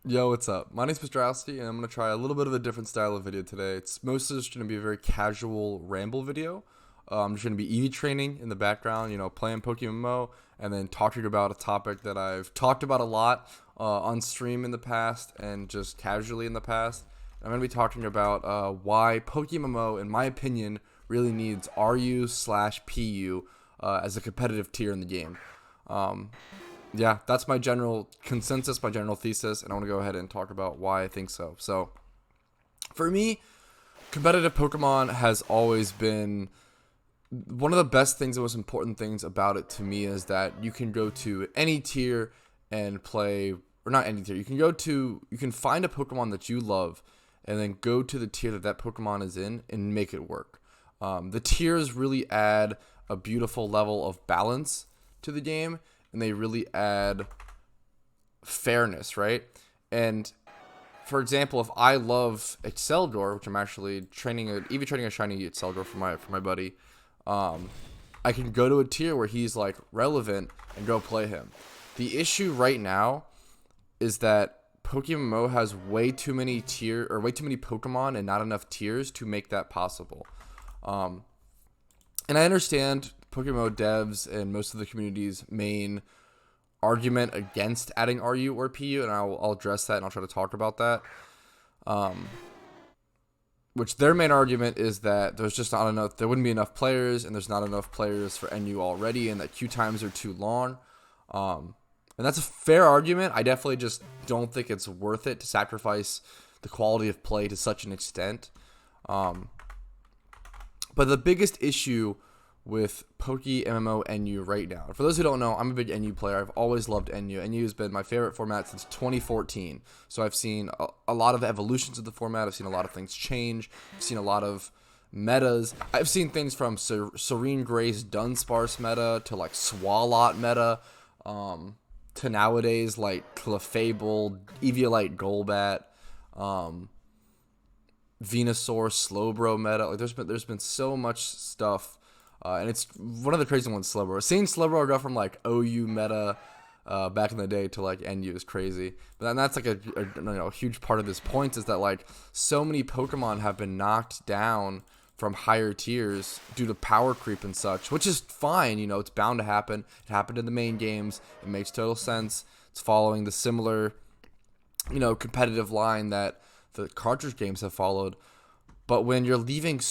Yo, what's up? My name's Mr. Ousty, and I'm going to try a little bit of a different style of video today. It's mostly just going to be a very casual ramble video. I'm just going to be EV training in the background, playing PokeMMO, and then talking about a topic that I've talked about a lot on stream in the past and just casually in the past. I'm going to be talking about why PokeMMO, in my opinion, really needs RU/PU as a competitive tier in the game. Um, yeah, that's my general consensus, my general thesis, and I want to go ahead and talk about why I think so. So, for me, competitive Pokemon has always been one of the best things, the most important things about it to me is that you can go to any tier and play, or not any tier, you can find a Pokemon that you love and then go to the tier that that Pokemon is in and make it work. The tiers really add a beautiful level of balance to the game, and they really add fairness, right? And for example, if I love Exceldor, which I'm actually even training a shiny Exceldor for my buddy, I can go to a tier where he's like relevant and go play him. The issue right now is that PokeMMO has way too many Pokemon and not enough tiers to make that possible. And I understand PokeMMO devs and most of the community's main argument against adding RU or PU, and I'll address that and I'll try to talk about that. Which their main argument is that there wouldn't be enough players, and there's not enough players for NU already, and that queue times are too long. And that's a fair argument. I definitely just don't think it's worth it to sacrifice the quality of play to such an extent. But the biggest issue with PokeMMO NU right now, for those who don't know, I'm a big NU player. I've always loved NU. NU has been my favorite format since 2014. So I've seen a lot of evolutions of the format. I've seen a lot of things change. I've seen a lot of metas. I've seen things from Serene Grace Dunsparce meta to like Swalot meta, to nowadays like Clefable, Eviolite Golbat, Venusaur, Slowbro meta. Like there's been so much stuff, and it's one of the crazy ones. Slowbro. Seeing Slowbro go from like OU meta back in the day to like NU is crazy. But then that's like a huge part of this point is that like so many Pokemon have been knocked down from higher tiers due to power creep and such, which is fine. It's bound to happen. It happened in the main games. It makes total sense. It's following the similar, competitive line that the cartridge games have followed. But when you're leaving,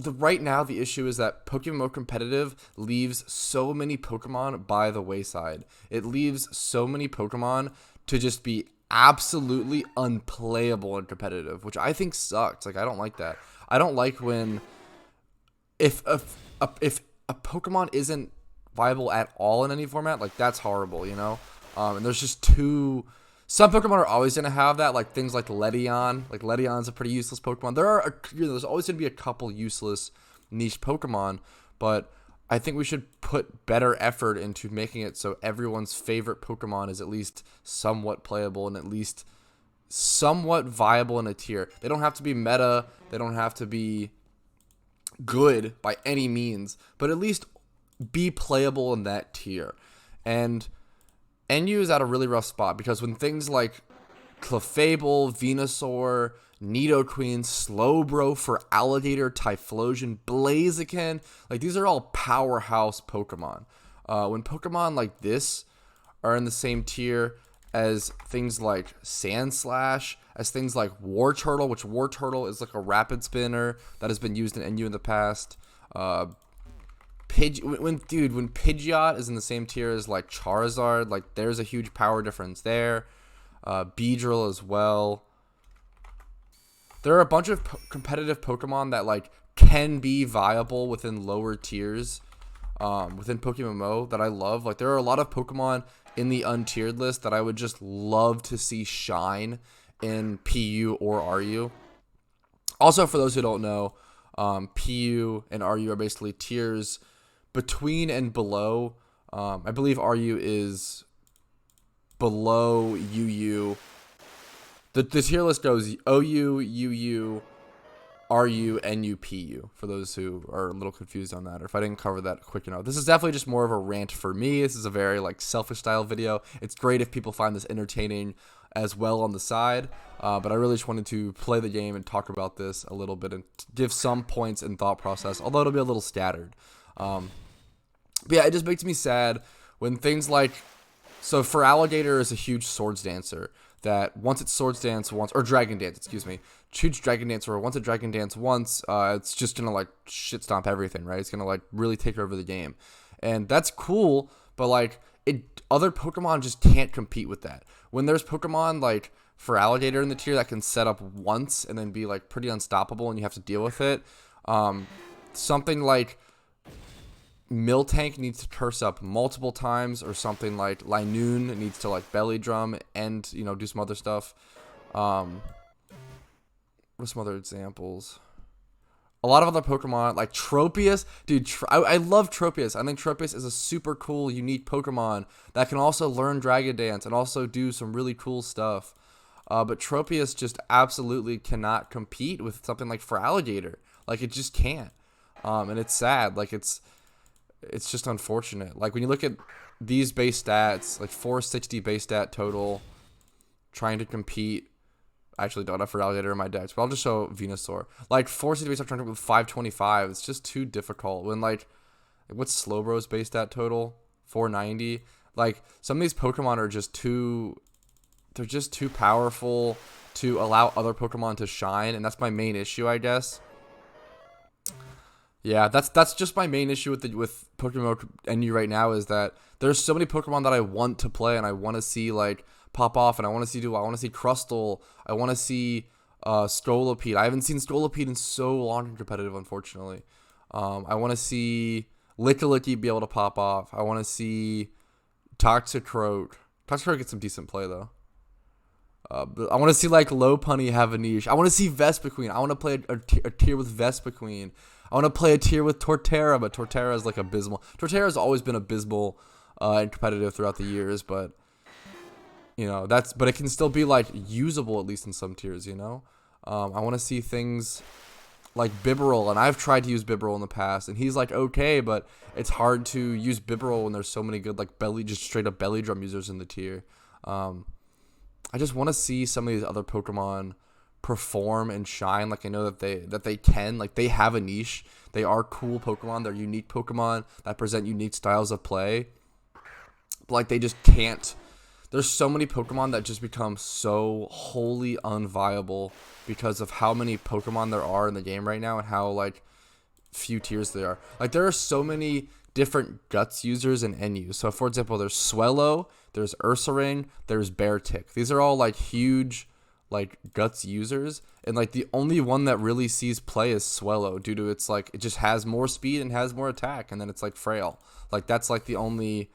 right now the issue is that PokeMMO competitive leaves so many Pokemon by the wayside. It leaves so many Pokemon to just be absolutely unplayable and competitive, which I think sucks. Like, I don't like that. I don't like when if a Pokemon isn't viable at all in any format, like that's horrible, and there's just some Pokemon are always going to have that, like things like Ledion. Like Ledion's a pretty useless Pokemon. There's always going to be a couple useless niche Pokemon, but I think we should put better effort into making it so everyone's favorite Pokemon is at least somewhat playable and at least somewhat viable in a tier. They don't have to be meta. They don't have to be good by any means, but at least be playable in that tier. And NU is at a really rough spot because when things like Clefable, Venusaur, Nidoqueen, Slowbro for Alligator, Typhlosion, Blaziken, like these are all powerhouse Pokemon. When Pokemon like this are in the same tier as things like Sandslash, as things like Wartortle, which Wartortle is like a rapid spinner that has been used in NU in the past. When Pidgeot is in the same tier as like Charizard, like there's a huge power difference there. Beedrill as well. There are a bunch of competitive Pokemon that like can be viable within lower tiers, within PokeMMO that I love. Like there are a lot of Pokemon in the untiered list that I would just love to see shine in PU or RU. Also, for those who don't know, PU and RU are basically tiers between and below. I believe RU is below UU. The tier list goes OU, UU, RU, NU, PU, for those who are a little confused on that, or if I didn't cover that quick enough. This is definitely just more of a rant for me. This is a very like selfish style video. It's great if people find this entertaining as well on the side. But I really just wanted to play the game and talk about this a little bit and give some points and thought process, although it'll be a little scattered. But yeah, it just makes me sad when things like, so for Alligator is a huge swords dancer that once it's swords dance once, or dragon dance, excuse me, huge dragon dancer, or once a dragon dance once, it's just gonna like shit stomp everything, right? It's gonna like really take over the game, and that's cool. But like other Pokemon just can't compete with that. When there's Pokemon like for Alligator in the tier that can set up once and then be like pretty unstoppable, and you have to deal with it. Something like Miltank needs to curse up multiple times, or something like Linoon needs to like belly drum and do some other stuff. What are some other examples? A lot of other Pokemon like Tropius, dude. I love Tropius. I think Tropius is a super cool, unique Pokemon that can also learn Dragon Dance and also do some really cool stuff. But Tropius just absolutely cannot compete with something like for Alligator. Like it just can't. And it's sad. Like it's just unfortunate. Like when you look at these base stats, like 460 base stat total, trying to compete. I actually don't have for Alligator in my decks, but I'll just show Venusaur. Like 460 base stat trying to compete with 525. It's just too difficult. When like what's Slowbro's base stat total? 490. Like some of these Pokemon are just too. They're just too powerful to allow other Pokemon to shine, and that's my main issue, I guess. Yeah, that's just my main issue with PokeMMO NU right now, is that there's so many Pokemon that I want to play and I want to see like pop off, and I want to see Crustle, I want to see Scolipede. I haven't seen Scolipede in so long in competitive, unfortunately. I want to see Lickilicky be able to pop off. I want to see Toxicroak. Toxicroak gets some decent play though. But I want to see like Lopunny have a niche. I want to see Vespiquen. I want to play a tier with Vespiquen. I want to play a tier with Torterra, but Torterra is like abysmal. Torterra has always been abysmal and competitive throughout the years, but but it can still be like usable at least in some tiers. I want to see things like Bibarel, and I've tried to use Bibarel in the past, and he's like okay, but it's hard to use Bibarel when there's so many good like just straight up belly drum users in the tier. I just want to see some of these other Pokemon perform and shine. Like I know that they can. Like they have a niche. They are cool Pokemon. They're unique Pokemon that present unique styles of play. But like they just can't. There's so many Pokemon that just become so wholly unviable because of how many Pokemon there are in the game right now and how like few tiers there are. Like there are so many different Guts users and NU. So for example, there's Swellow, there's Ursaring, there's Beartick. These are all like huge like Guts users, and like the only one that really sees play is Swellow due to its like it just has more speed and has more attack, and then it's like frail. Like that's like the only.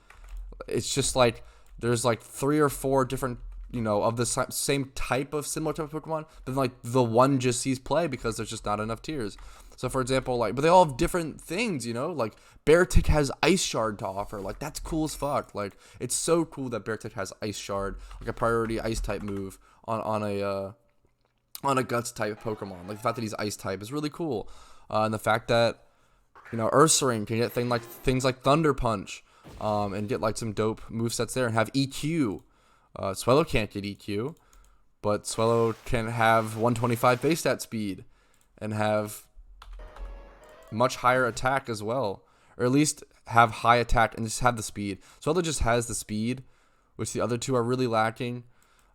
It's just like there's like 3 or 4 different of the same type of similar type of Pokemon, but like the one just sees play because there's just not enough tiers. So for example, like, but they all have different things, like Beartick has Ice Shard to offer. Like that's cool as fuck. Like it's so cool that Beartick has Ice Shard, like a priority Ice type move on a Guts type Pokemon. Like the fact that he's Ice type is really cool, and the fact that Ursaring can get things like Thunder Punch, and get like some dope movesets there and have EQ. Swellow can't get EQ, but Swellow can have 125 base stat speed and have much higher attack as well, or at least have high attack and just have the speed. Swellow just has the speed, which the other two are really lacking.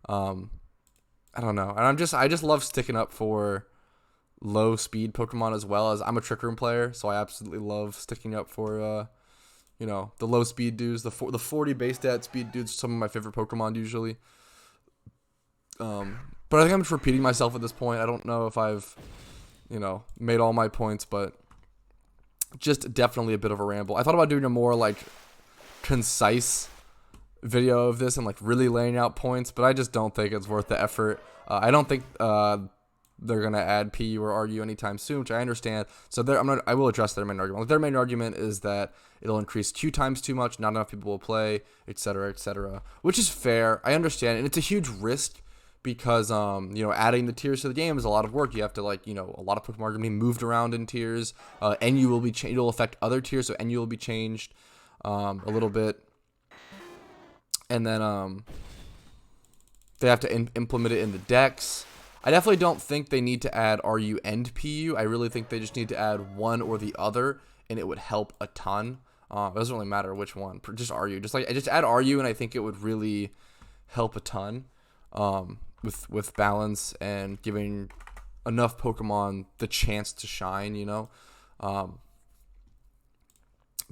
I don't know, and I just love sticking up for low speed Pokemon as well. As I'm a Trick Room player, so I absolutely love sticking up for the low speed dudes, the 40 base stat speed dudes, some of my favorite Pokemon usually. But I think I'm just repeating myself at this point. I don't know if I've, made all my points, but just definitely a bit of a ramble. I thought about doing a more like concise video of this and like really laying out points, but I just don't think it's worth the effort. I don't think they're gonna add PU or RU anytime soon, which I understand. So I will address their main argument. Like, their main argument is that it'll increase queue times too much, not enough people will play, etc., etc., which is fair. I understand, and it's a huge risk because adding the tiers to the game is a lot of work. You have to a lot of Pokemon are gonna be moved around in tiers. NU will be it'll affect other tiers, so NU will be changed a little bit, and then They have to implement it in the decks. I definitely don't think they need to add RU and PU. I really think they just need to add one or the other, and it would help a ton. It doesn't really matter which one. Just RU. Just add RU, and I think it would really help a ton with balance and giving enough Pokemon the chance to shine, you know? But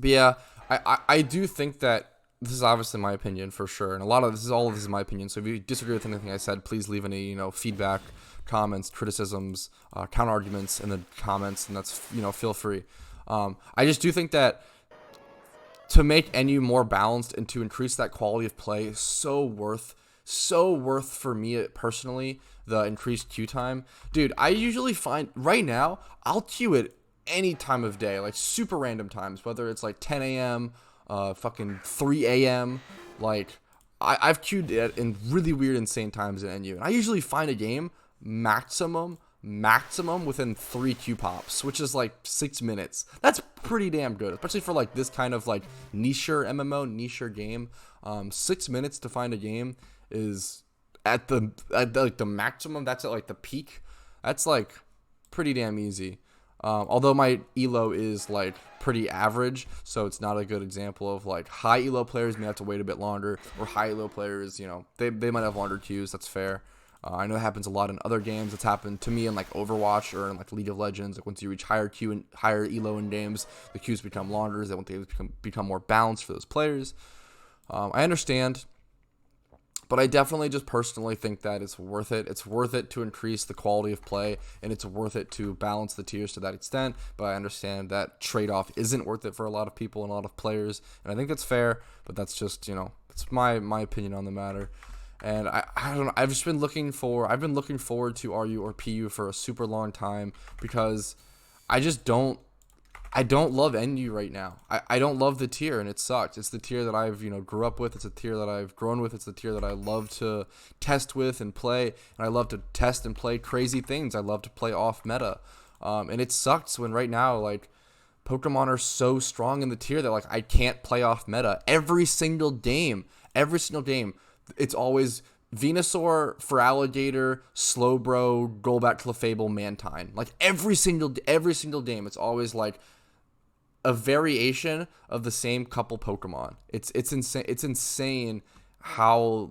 yeah, I do think that this is obviously my opinion for sure, and all of this is my opinion. So if you disagree with anything I said, please leave any, you know, feedback, comments, criticisms, counter arguments in the comments, and that's, you know, feel free. I just do think that to make NU more balanced and to increase that quality of play is so worth for me personally, the increased queue time. Dude, I usually find right now I'll queue it any time of day, like super random times, whether it's like 10 a.m., fucking 3 a.m. Like I've queued it in really weird, insane times in NU, and I usually find a game maximum within 3 queue pops, which is like 6 minutes. That's pretty damn good, especially for like this kind of like nicher MMO, nicher game. 6 minutes to find a game is at the maximum. That's at like the peak. That's like pretty damn easy. Although my elo is like pretty average, so it's not a good example of like high elo players may have to wait a bit longer, or high elo players, you know, they might have longer queues. That's fair. I know it happens a lot in other games. It's happened to me in like Overwatch or in like League of Legends. Like once you reach higher queue and higher elo in games, the queues become longer. They want to become more balanced for those players. I understand. But I definitely just personally think that it's worth it. It's worth it to increase the quality of play, and it's worth it to balance the tiers to that extent. But I understand that trade-off isn't worth it for a lot of people and a lot of players, and I think that's fair. But that's just, you know, it's my opinion on the matter. And I don't know. I've been looking forward to RU or PU for a super long time, because I don't love NU right now. I don't love the tier, and it sucks. It's the tier that I've, you know, grew up with. It's a tier that I've grown with. It's the tier that I love to test with and play, and I love to test and play crazy things. I love to play off meta. And it sucks when right now, like, Pokemon are so strong in the tier that, like, I can't play off meta. Every single game, it's always Venusaur, Feraligatr, Slowbro, Golbat, Clefable, Mantine. Like, every single game, it's always, like, a variation of the same couple Pokemon. It's insane. It's insane how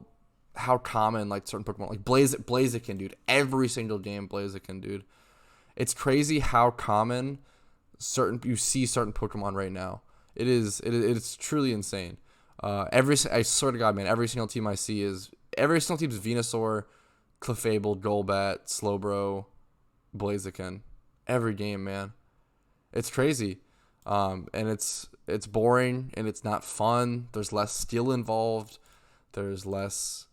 common, like, certain Pokemon, like Blaziken, dude. Every single game, Blaziken, dude. It's crazy how common you see certain Pokemon right now. It's truly insane. I swear to God, man, every single team I see is Venusaur, Clefable, Golbat, Slowbro, Blaziken. Every game, man. It's crazy. And it's boring, and it's not fun. There's less skill involved. There's less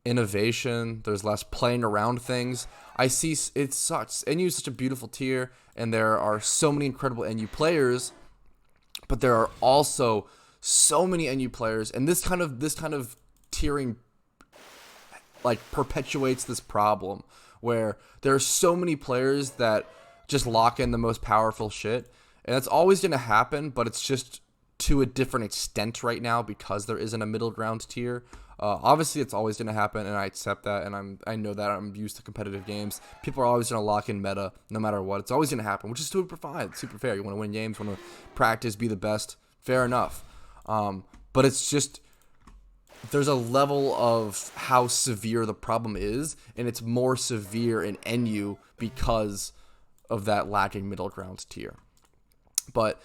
innovation. There's less playing around things. I see it sucks. NU is such a beautiful tier, and there are so many incredible NU players, but there are also so many NU players, and this kind of tiering like perpetuates this problem where there are so many players that just lock in the most powerful shit. And that's always going to happen, but it's just to a different extent right now because there isn't a middle ground tier. Obviously, it's always going to happen, and I accept that, and I know that. I'm used to competitive games. People are always going to lock in meta no matter what. It's always going to happen, which is super fine, super fair. You want to win games, want to practice, be the best. Fair enough. But it's just there's a level of how severe the problem is, and it's more severe in NU because of that lacking middle ground tier. But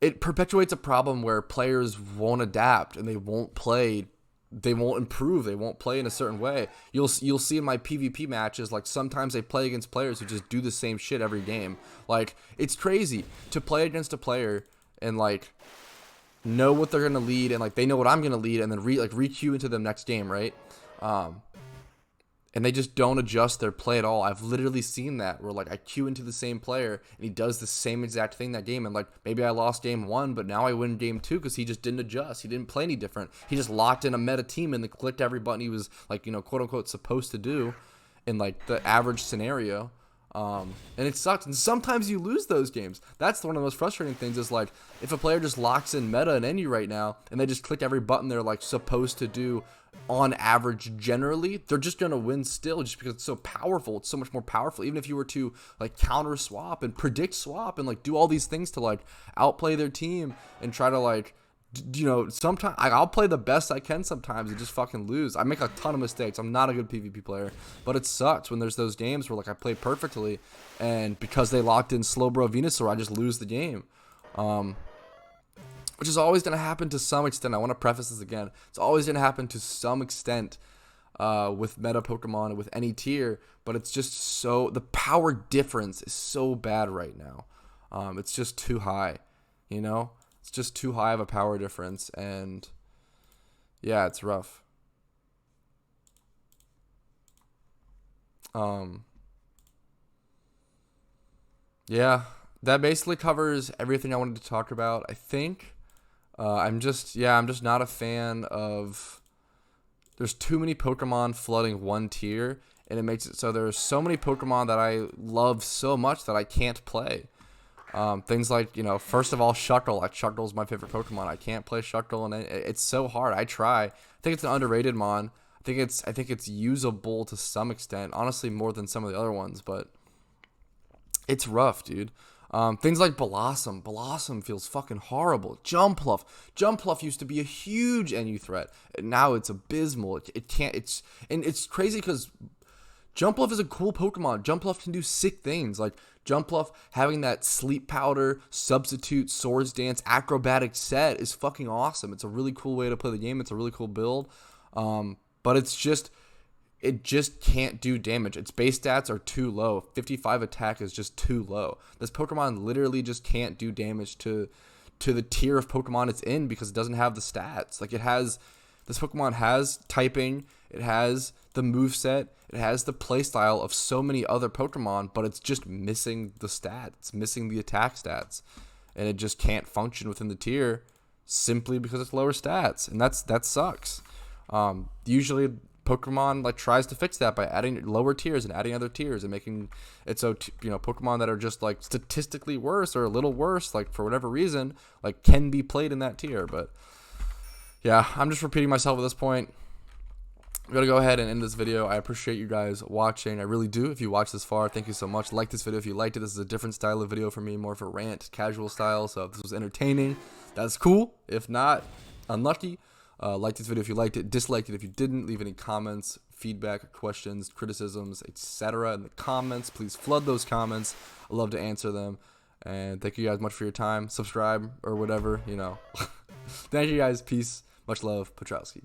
it perpetuates a problem where players won't adapt, and they won't play, they won't improve, they won't play in a certain way. You'll see in my PvP matches, like, sometimes they play against players who just do the same shit every game. Like, it's crazy to play against a player and, like, know what they're gonna lead, and, like, they know what I'm gonna lead, and then re-queue into them next game, right? And they just don't adjust their play at all. I've literally seen that where, like, I queue into the same player and he does the same exact thing that game, and, like, maybe I lost game 1, but now I win game 2 because he just didn't adjust. He didn't play any different. He just locked in a meta team and then clicked every button he was, like, you know, quote unquote supposed to do in, like, the average scenario. And it sucks. And sometimes you lose those games. That's one of the most frustrating things is like if a player just locks in meta and NU right now and they just click every button they're like supposed to do on average generally, they're just going to win still just because it's so powerful. It's so much more powerful. Even if you were to like counter swap and predict swap and like do all these things to like outplay their team and try to like, you know, sometimes I'll play the best I can sometimes and just fucking lose. I make a ton of mistakes. I'm not a good PvP player, but it sucks when there's those games where like I play perfectly and because they locked in Slowbro Venusaur, I just lose the game. Which is always going to happen to some extent. I want to preface this again. It's always going to happen to some extent with meta Pokemon and with any tier, but it's just so, the power difference is so bad right now. It's just too high, you know? It's just too high of a power difference, and yeah, it's rough. Yeah, that basically covers everything I wanted to talk about, I think. I'm just not a fan of, there's too many Pokemon flooding one tier, and it makes it so there's so many Pokemon that I love so much that I can't play. Things like, you know, first of all, Shuckle. Shuckle's my favorite Pokemon. I can't play Shuckle, and it's so hard. I try. I think it's an underrated mon. I think it's usable to some extent. Honestly, more than some of the other ones, but it's rough, dude. Things like Blossom. Blossom feels fucking horrible. Jumpluff. Jumpluff used to be a huge NU threat. And now it's abysmal. It can't. And it's crazy because Jumpluff is a cool Pokemon. Jumpluff can do sick things. Like Jumpluff having that Sleep Powder, Substitute, Swords Dance, Acrobatic set is fucking awesome. It's a really cool way to play the game. It's a really cool build. But it just can't do damage. Its base stats are too low. 55 attack is just too low. This Pokemon literally just can't do damage to the tier of Pokemon it's in because it doesn't have the stats. Like this Pokemon has typing, it has the moveset, it has the playstyle of so many other Pokemon, but it's just missing the stats. It's missing the attack stats. And it just can't function within the tier simply because it's lower stats. And that sucks. Usually Pokemon like tries to fix that by adding lower tiers and adding other tiers and making it so Pokemon that are just like statistically worse or a little worse, like for whatever reason, like can be played in that tier. But yeah, I'm just repeating myself at this point. I'm gonna go ahead and end this video. I appreciate you guys watching. I really do. If you watched this far, thank you so much. Like this video if you liked it. This is a different style of video for me, more of a rant, casual style. So if this was entertaining, that's cool. If not, unlucky. Like this video if you liked it, disliked it if you didn't. Leave any comments, feedback, questions, criticisms, etc. in the comments. Please flood those comments. I love to answer them. And thank you guys much for your time. Subscribe or whatever, you know. Thank you guys. Peace. Much love. Petrowski.